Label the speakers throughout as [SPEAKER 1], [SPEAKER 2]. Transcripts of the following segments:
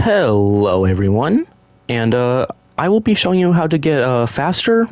[SPEAKER 1] Hello, everyone, and I will be showing you how to get faster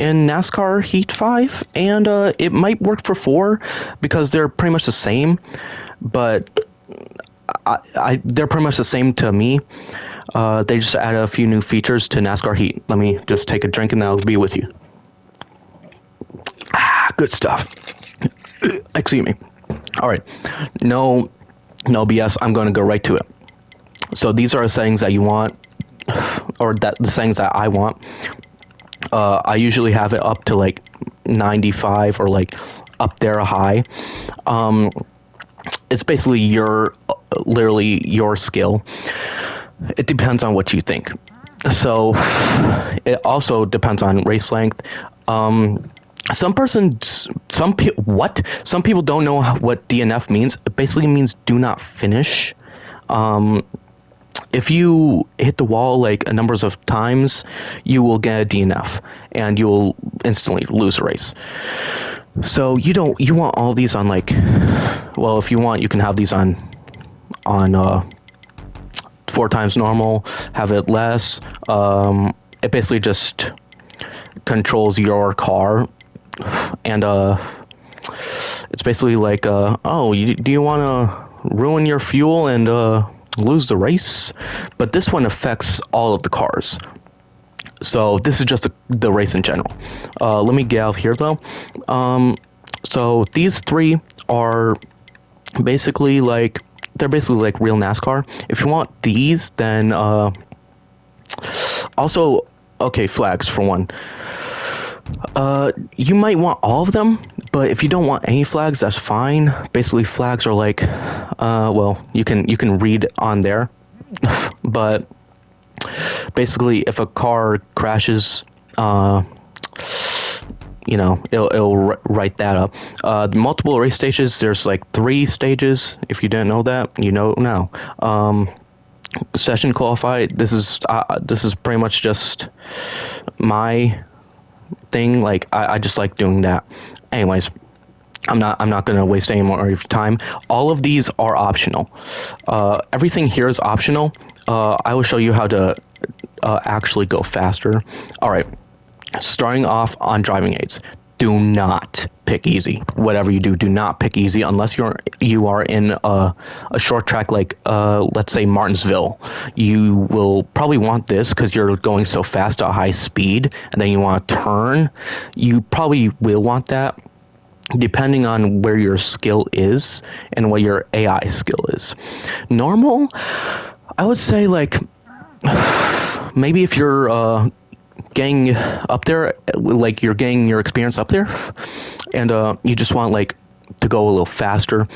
[SPEAKER 1] in NASCAR Heat 5, and it might work for 4 because they're pretty much the same, but they're pretty much the same to me. They just added a few new features to NASCAR Heat. Let me just take a drink and I'll be with you. Good stuff. Excuse me. All right, no BS. I'm going to go right to it. So these are the settings that you want, or the settings that I want. I usually have it up to like 95 or like up there high. It's basically literally your skill. It depends on what you think. So it also depends on race length. Some people don't know what DNF means. It basically means do not finish. If you hit the wall like a numbers of times, you will get a DNF and you will instantly lose a race. So you want all these on like, well, if you want, you can have these on 4 times normal, have it less. It basically just controls your car, and it's basically like, do you want to ruin your fuel and lose the race? But this one affects all of the cars. So this is just the race in general. Let me get out here though. So these 3 are basically like, they're basically like real NASCAR. If you want these, then also, okay, flags for one. You might want all of them, but if you don't want any flags, that's fine. Basically, flags are like, well, you can read on there, but basically, if a car crashes, it'll write that up. The multiple race stages, there's like 3 stages. If you didn't know that, you know now. Session qualified. This is pretty much just my thing. Like I just like doing that. Anyways, I'm not gonna waste any more of your time. All of these are optional. Everything here is optional. I will show you how to actually go faster. All right, starting off on driving aids. Do not pick easy. Whatever you do not pick easy unless you are in a short track like let's say Martinsville. You will probably want this because you're going so fast at high speed, and then you want to turn. You probably will want that, depending on where your skill is and what your AI skill is. Normal, I would say like maybe if you're getting up there, like you're getting your experience up there, and you just want like to go a little faster.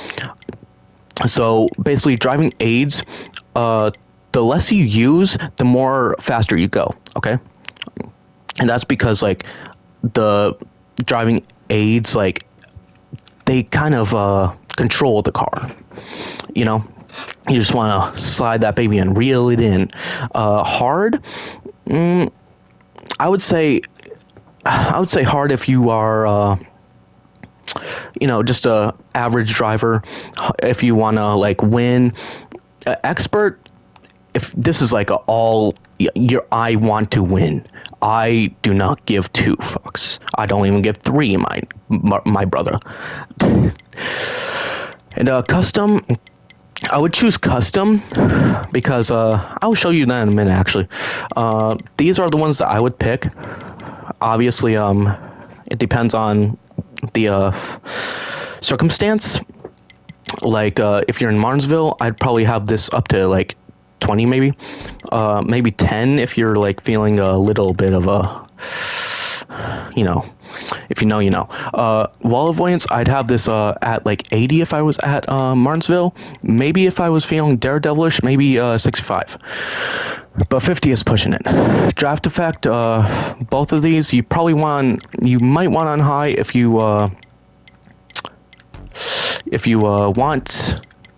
[SPEAKER 1] So basically, driving aids, the less you use, the more faster you go. Okay, and that's because like the driving aids, like they kind of control the car. You know, you just want to slide that baby and reel it in. Hard. I would say hard if you are, just a average driver. If you want to like win, expert. If this is like I want to win. I do not give 2 fucks. I don't even give 3. My brother. And custom. I would choose custom because I'll show you that in a minute. Actually, these are the ones that I would pick. Obviously, it depends on the circumstance. Like if you're in Martinsville, I'd probably have this up to like 20, maybe 10 if you're like feeling a little bit of a, if you know, you know. Wall avoidance, I'd have this at like 80 if I was at Martinsville. Maybe if I was feeling daredevilish, maybe 65. But 50 is pushing it. Draft effect, both of these, you might want on high if you want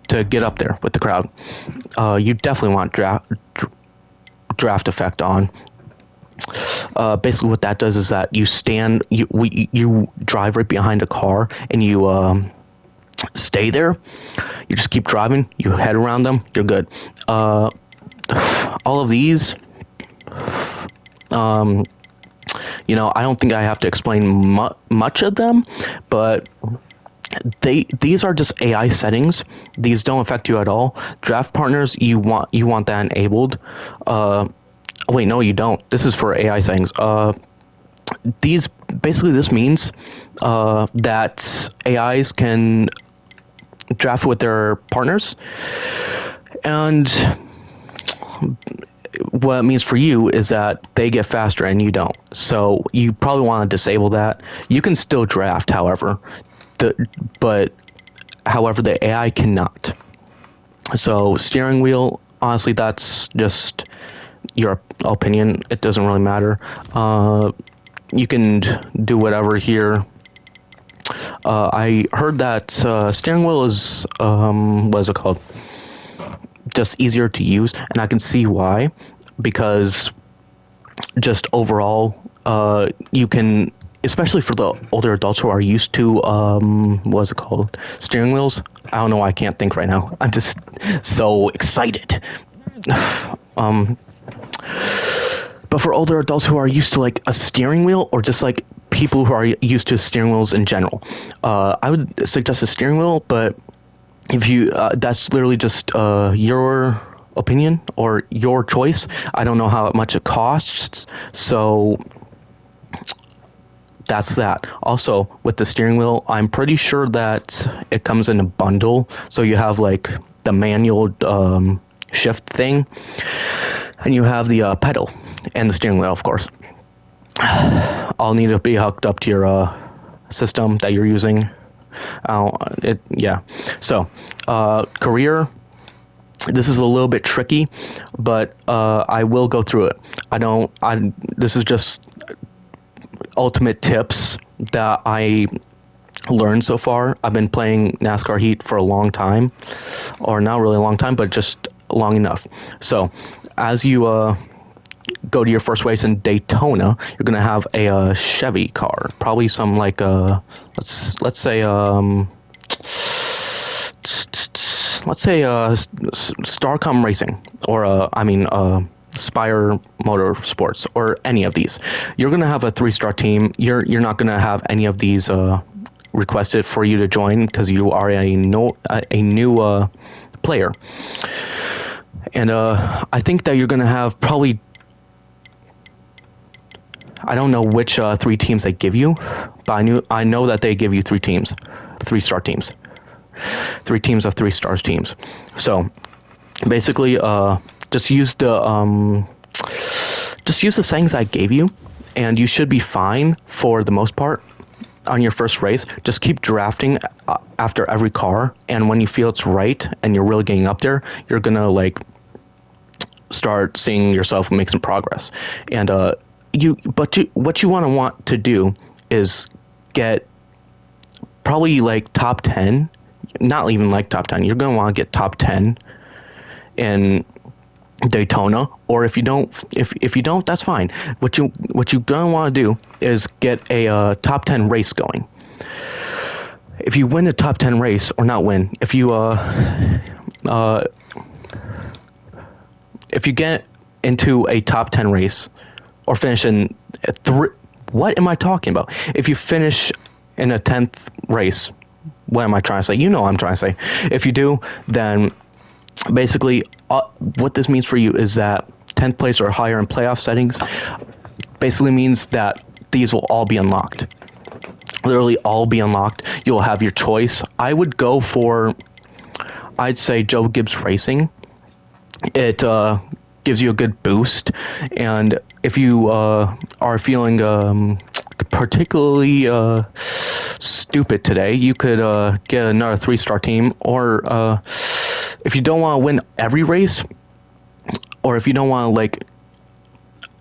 [SPEAKER 1] to get up there with the crowd. You definitely want draft effect on. Basically what that does is that you drive right behind a car and you stay there. You just keep driving, you head around them, you're good. all of these, I don't think I have to explain much of them, but these are just AI settings. These don't affect you at all. Draft partners, you want that enabled. Wait, no, you don't. This is for AI settings. These basically this means that AIs can draft with their partners, and what it means for you is that they get faster and you don't. So you probably want to disable that. You can still draft, however, but however the AI cannot. So steering wheel, honestly, that's just your opinion. It doesn't really matter. You can do whatever here. I heard that steering wheel is what is it called? Just easier to use, and I can see why, because just overall, you can, especially for the older adults who are used to what is it called, steering wheels. I don't know why I can't think right now. I'm just so excited. But for older adults who are used to like a steering wheel, or just like people who are used to steering wheels in general, I would suggest a steering wheel. But if you, that's literally just your opinion or your choice. I don't know how much it costs, so that's that. Also, with the steering wheel, I'm pretty sure that it comes in a bundle, so you have like the manual shift thing, and you have the pedal and the steering wheel, of course. All need to be hooked up to your system that you're using. Yeah. So, career. This is a little bit tricky, but I will go through it. This is just ultimate tips that I learned so far. I've been playing NASCAR Heat for a long time, or not really a long time, but just long enough. So, as you go to your first race in Daytona, you're gonna have a Chevy car, probably some like let's say Starcom Racing, or Spire Motorsports, or any of these. You're gonna have a 3-star team. You're not gonna have any of these requested for you to join because you are a new player. And I think that you're gonna have probably, I don't know which 3 teams they give you, but I know that they give you 3 teams, 3-star teams, 3 teams of 3-star teams. So basically, just use the settings I gave you, and you should be fine for the most part. On your first race, just keep drafting after every car, and when you feel it's right and you're really getting up there, you're gonna like start seeing yourself make some progress. And what you want to do is get probably like top 10, not even like top 10. You're gonna want to get top 10 in Daytona, or if you don't, that's fine. What you're gonna want to do is get a top 10 race going. If you win a top 10 race, or not win, if you get into a top 10 race, or finish in what am I talking about? If you finish in a 10th race, what am I trying to say? You know what I'm trying to say. If you do, then basically what this means for you is that 10th place or higher in playoff settings basically means that these will all be unlocked. Literally all be unlocked. You'll have your choice. I would go for, I'd say, Joe Gibbs Racing. It gives you a good boost, and if you are feeling particularly stupid today, you could get another 3-star team, or if you don't want to win every race, or if you don't want to, like,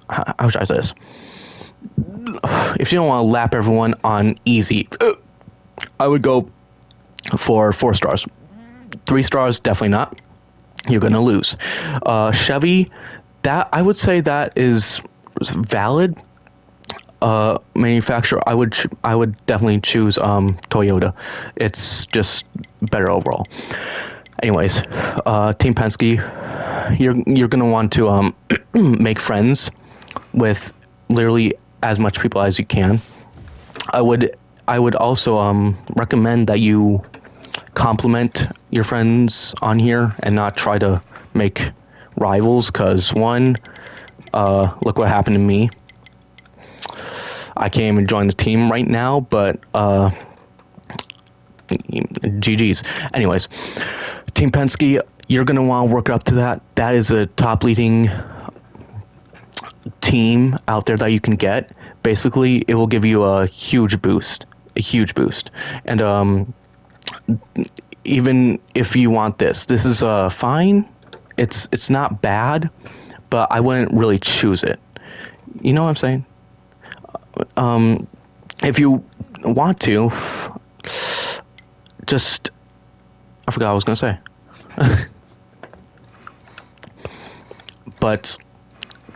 [SPEAKER 1] how should I say this? If you don't want to lap everyone on easy, I would go for 4 stars. 3 stars, definitely not. You're gonna lose. Chevy, that I would say that is valid. Manufacturer, I would definitely choose Toyota. It's just better overall. Anyways, Team Penske, you're gonna want to make friends with literally as much people as you can. I would also recommend that you compliment your friends on here and not try to make rivals, because one, look what happened to me. I can't even join the team right now, but GG's. Anyways, Team Penske, you're going to want to work up to that. That is a top leading team out there that you can get. Basically, it will give you a huge boost. And even if you want this is fine. It's not bad, but I wouldn't really choose it. You know what I'm saying? If you want to, just, I forgot what I was gonna say. But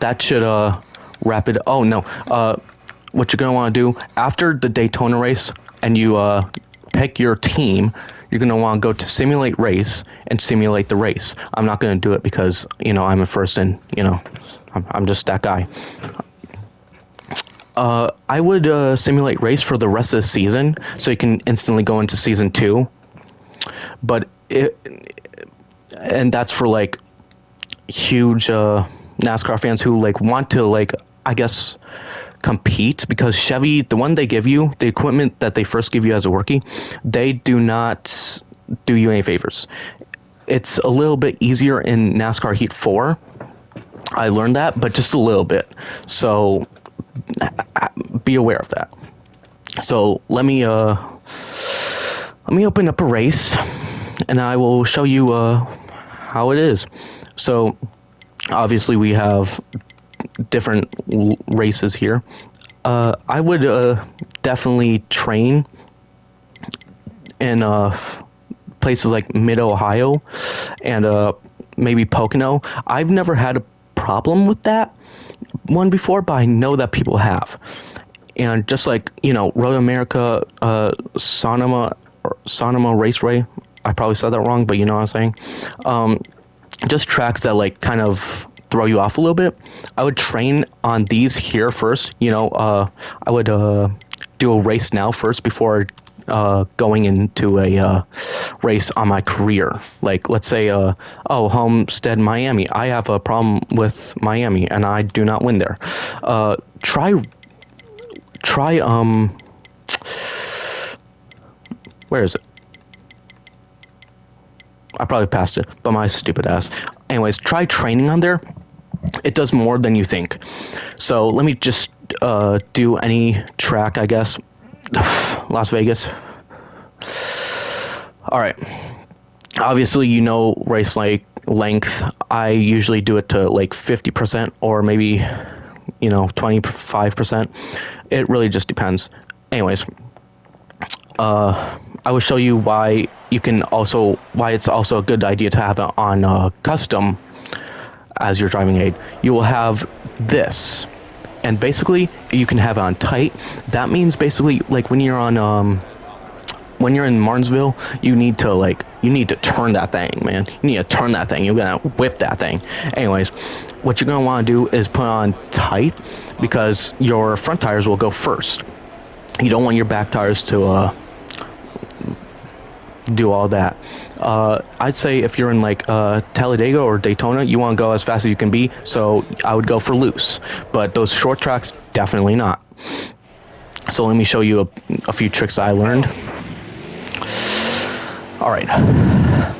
[SPEAKER 1] that should wrap it. Oh no, what you're gonna want to do after the Daytona race, and you pick your team, you're gonna want to go to simulate race and simulate the race. I'm not gonna do it because I'm a first, and I'm just that guy. I would simulate race for the rest of the season, so you can instantly go into season 2. But and that's for like huge NASCAR fans who like want to, like, I guess, compete, because Chevy, the one they give you, the equipment that they first give you as a rookie, they do not do you any favors. It's a little bit easier in NASCAR Heat 4. I learned that, but just a little bit. So be aware of that. So let me open up a race, and I will show you how it is. So obviously we have different races here. I would definitely train in places like Mid-Ohio and maybe Pocono. I've never had a problem with that one before, but I know that people have. And just like, Road America, Sonoma Raceway, I probably said that wrong, but you know what I'm saying? Just tracks that like kind of throw you off a little bit. I would train on these here first. I would do a race now first before going into a race on my career. Like, let's say, Homestead, Miami. I have a problem with Miami, and I do not win there. Try. Where is it? I probably passed it, but my stupid ass. Anyways, try training on there. It does more than you think. So let me just do any track, I guess. Las Vegas. All right. Obviously, race length. I usually do it to like 50% or maybe 25%. It really just depends. Anyways, I will show you why it's also a good idea to have it on custom as your driving aid. You will have this, and basically you can have it on tight. That means basically like when you're in Martinsville, you need to turn that thing, man. You need to turn that thing. You're gonna whip that thing. Anyways, what you're gonna want to do is put on tight, because your front tires will go first. You don't want your back tires to do all that. I'd say if you're in like Talladega or Daytona, you want to go as fast as you can be, so I would go for loose. But those short tracks, definitely not. So let me show you a few tricks that I learned. Alright,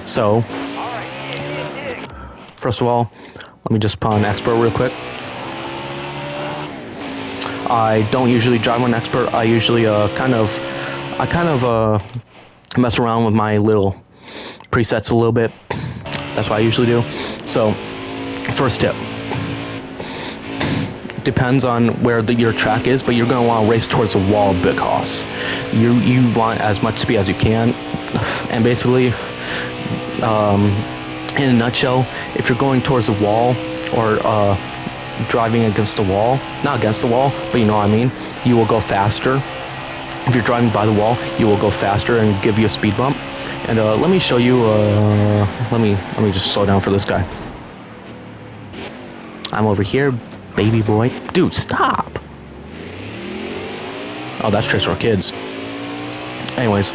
[SPEAKER 1] so first of all, let me just put on expert real quick. I don't usually drive on expert. I usually kind of mess around with my little presets a little bit. That's what I usually do. So first tip, depends on where your track is, but you're going to want to race towards the wall, because you want as much speed as you can. And basically, in a nutshell, if you're going towards the wall or driving against the wall, not against the wall, but you know what I mean, you will go faster. If you're driving by the wall, you will go faster and give you a speed bump. And let me show you, let me just slow down for this guy. I'm over here, baby boy. Dude, stop! Oh, that's tricks for kids. Anyways,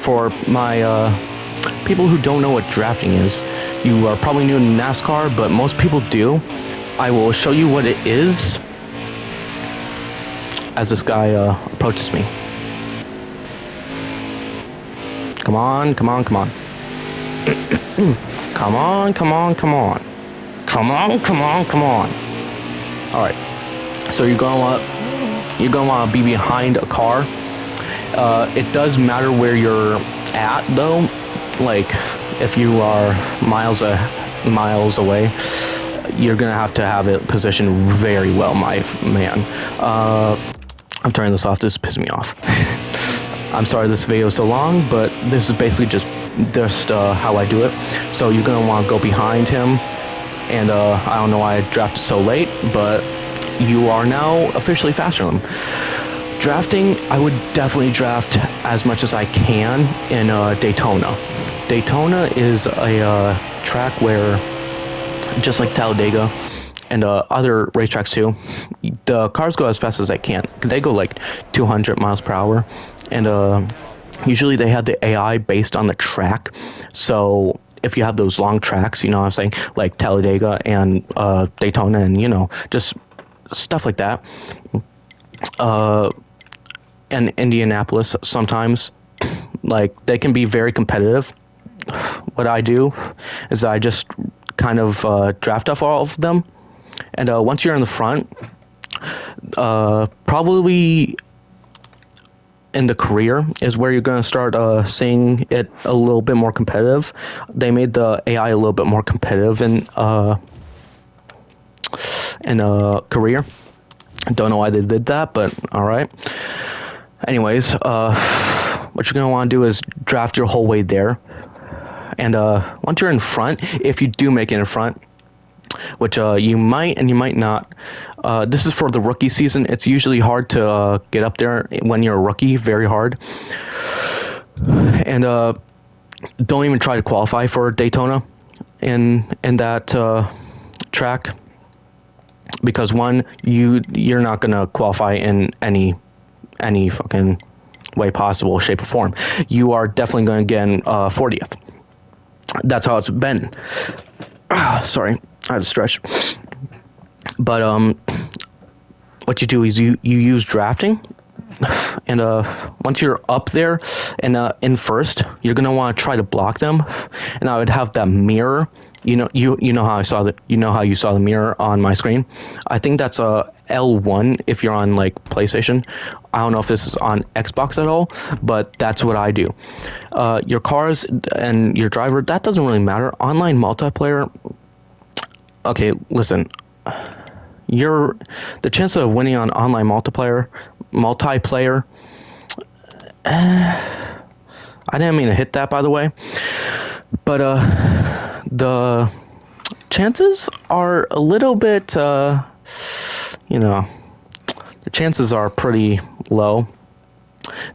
[SPEAKER 1] for my people who don't know what drafting is, you are probably new to NASCAR, but most people do. I will show you what it is as this guy approaches me. Come on, come on, come on. Come on, come on, come on. Come on, come on, come on. Alright. So you're gonna want to be behind a car. It does matter where you're at though. Like if you are miles away, you're gonna have to have it positioned very well, my man. I'm turning this off. This is pissing me off. I'm sorry this video is so long, but this is basically just how I do it. So you're gonna want to go behind him, and I don't know why I drafted so late, but you are now officially faster than him. Drafting, I would definitely draft as much as I can in Daytona. Daytona is a track where, just like Talladega and other racetracks too, the cars go as fast as they can. They go like 200 miles per hour, and usually they have the AI based on the track. So if you have those long tracks, you know what I'm saying, like Talladega and Daytona, and you know, just stuff like that. And Indianapolis sometimes, like, they can be very competitive. What I do is I just kind of draft off all of them, and once you're in the front, probably in the career is where you're going to start seeing it a little bit more competitive. They made the AI a little bit more competitive in career. Don't know why they did that, but all right. Anyways, what you're going to want to do is draft your whole way there. And once you're in front, if you do make it in front, which you might and you might not, this is for the rookie season. It's usually hard to get up there when you're a rookie, very hard. And don't even try to qualify for Daytona in that track, because one, you're not going to qualify in any fucking way possible, shape or form. You are definitely going to get in 40th. That's how it's been. Sorry, I had to stretch. But what you do is you use drafting, and once you're up there and in first, you're gonna want to try to block them. And I would have that mirror. You know how you saw the mirror on my screen. I think that's a L1 if you're on like PlayStation. I don't know if this is on Xbox at all, but that's what I do. Your cars and your driver, that doesn't really matter. Online multiplayer. Okay, listen. The chance of winning on online multiplayer. I didn't mean to hit that, by the way, but the chances are a little bit, the chances are pretty low,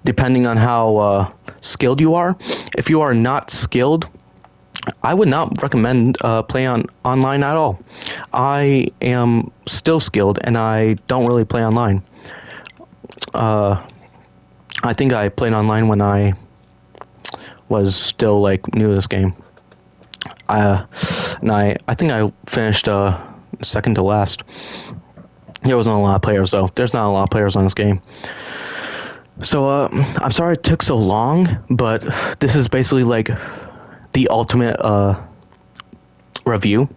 [SPEAKER 1] depending on how skilled you are. If you are not skilled, I would not recommend playing online at all. I am still skilled, and I don't really play online. I think I played online when I was still like new to this game. And I think I finished second to last. There wasn't a lot of players though. There's not a lot of players on this game. So I'm sorry it took so long, but this is basically like the ultimate review.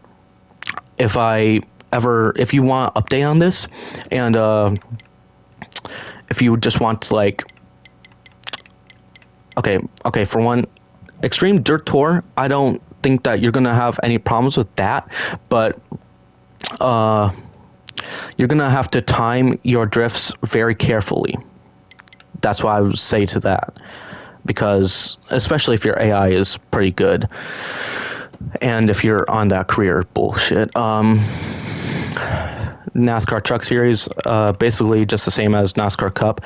[SPEAKER 1] If you want an update on this, and if you just want to like, okay, for one, Extreme Dirt Tour, I don't think that you're gonna have any problems with that, but you're gonna have to time your drifts very carefully. That's what I would say to that, because especially if your AI is pretty good, and if you're on that career bullshit. NASCAR Truck Series, basically just the same as NASCAR Cup.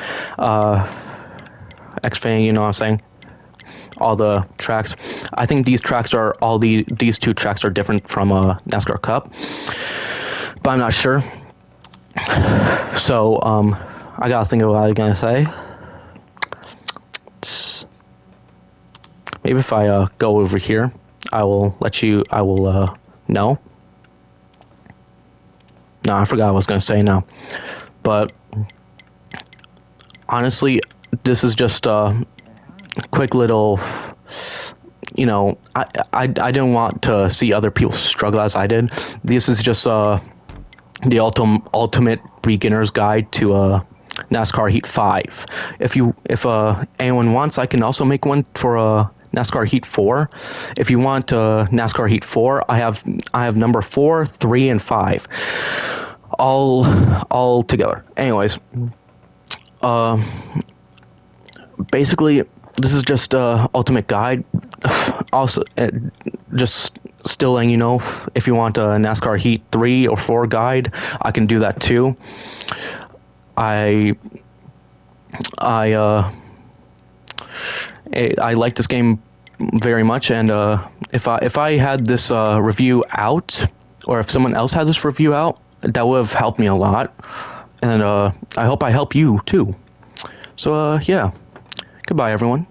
[SPEAKER 1] Xfinity, you know what I'm saying? All the tracks. I think these two tracks are different from NASCAR Cup. but I'm not sure. So I gotta think of what I was gonna say. Maybe if I go over here, I will let you. I will know. No, I forgot what I was gonna say now. But honestly, this is just a quick little. I didn't want to see other people struggle as I did. This is just the ultimate beginner's guide to NASCAR Heat 5. If anyone wants, I can also make one for NASCAR Heat 4. If you want NASCAR Heat 4, I have number 4, 3, and 5, all together. Anyways, basically, this is just ultimate guide. Also, just still letting you know, if you want a NASCAR Heat 3 or 4 guide, I can do that too. I like this game very much, and if I had this review out, or if someone else has this review out, that would have helped me a lot, and I hope I help you too. So yeah, goodbye everyone.